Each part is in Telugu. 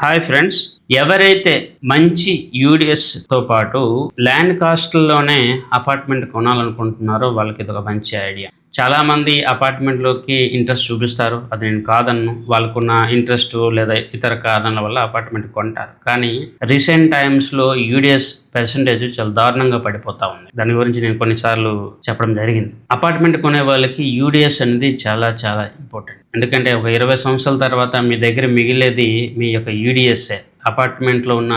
హాయ్ ఫ్రెండ్స్, ఎవరైతే మంచి యూడిఎస్తో పాటు ల్యాండ్ కాస్ట్లోనే అపార్ట్మెంట్ కొనాలనుకుంటున్నారో వాళ్ళకి ఇది ఒక మంచి ఐడియా. చాలామంది అపార్ట్మెంట్లోకి ఇంట్రెస్ట్ చూపిస్తారు, అది నేను కాదన్ను. వాళ్ళకున్న ఇంట్రెస్ట్ లేదా ఇతర కారణాల వల్ల అపార్ట్మెంట్ కొంటారు. కానీ రీసెంట్ టైమ్స్లో యూడిఎస్ పర్సంటేజ్ చాలా దారుణంగా పడిపోతా ఉంది. దాని గురించి నేను కొన్నిసార్లు చెప్పడం జరిగింది. అపార్ట్మెంట్ కొనే వాళ్ళకి యూడిఎస్ అనేది చాలా చాలా ఇంపార్టెంట్. ఎందుకంటే ఒక 20 సంవత్సరాల తర్వాత మీ దగ్గర మిగిలేది మీ యొక్క యూడిఎస్ఏ. అపార్ట్మెంట్లో ఉన్న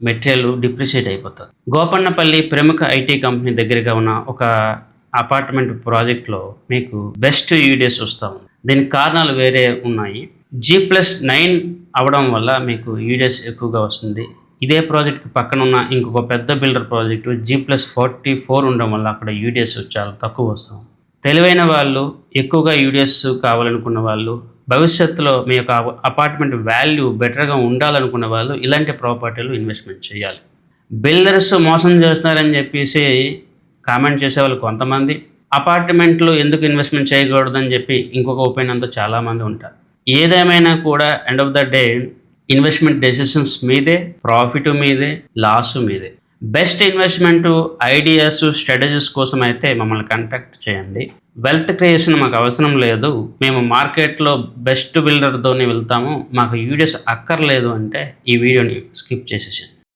మెటీరియల్ డిప్రిషియేట్ అయిపోతుంది. గోపన్నపల్లి ప్రముఖ ఐటీ కంపెనీ దగ్గరగా ఉన్న ఒక అపార్ట్మెంట్ ప్రాజెక్ట్లో మీకు బెస్ట్ యూడిఎస్ వస్తాం. దీనికి కారణాలు వేరే ఉన్నాయి. G+9 అవడం వల్ల మీకు యూడిఎస్ ఎక్కువగా వస్తుంది. ఇదే ప్రాజెక్ట్కి పక్కన ఉన్న ఇంకొక పెద్ద బిల్డర్ ప్రాజెక్టు G+44 ఉండడం వల్ల అక్కడ యూడిఎస్ చాలా తక్కువ వస్తాం. తెలివైన వాళ్ళు, ఎక్కువగా యూడిఎస్ కావాలనుకున్న వాళ్ళు, భవిష్యత్తులో మీ యొక్క అపార్ట్మెంట్ వాల్యూ బెటర్గా ఉండాలనుకున్న వాళ్ళు ఇలాంటి ప్రాపర్టీలు ఇన్వెస్ట్మెంట్ చేయాలి. బిల్డర్స్ మోసం చేస్తున్నారని చెప్పేసి కామెంట్ చేసేవాళ్ళు కొంతమంది, అపార్ట్మెంట్లు ఎందుకు ఇన్వెస్ట్మెంట్ చేయకూడదని చెప్పి ఇంకొక ఒపీనియన్తో చాలామంది ఉంటారు. ఏదేమైనా కూడా end of the day investment decisions మీదే, ప్రాఫిట్ మీదే, లాస్ మీదే. బెస్ట్ ఇన్వెస్ట్మెంట్ ఐడియాస్, స్ట్రాటజీస్ కోసం అయితే మమ్మల్ని కాంటాక్ట్ చేయండి. వెల్త్ క్రియేషన్ మాకు అవసరం లేదు, మేము మార్కెట్లో బెస్ట్ బిల్డర్తోనే వెళ్తాము, మాకు యూడిఎస్ అక్కర్లేదు అంటే ఈ వీడియోని స్కిప్ చేసేసాను.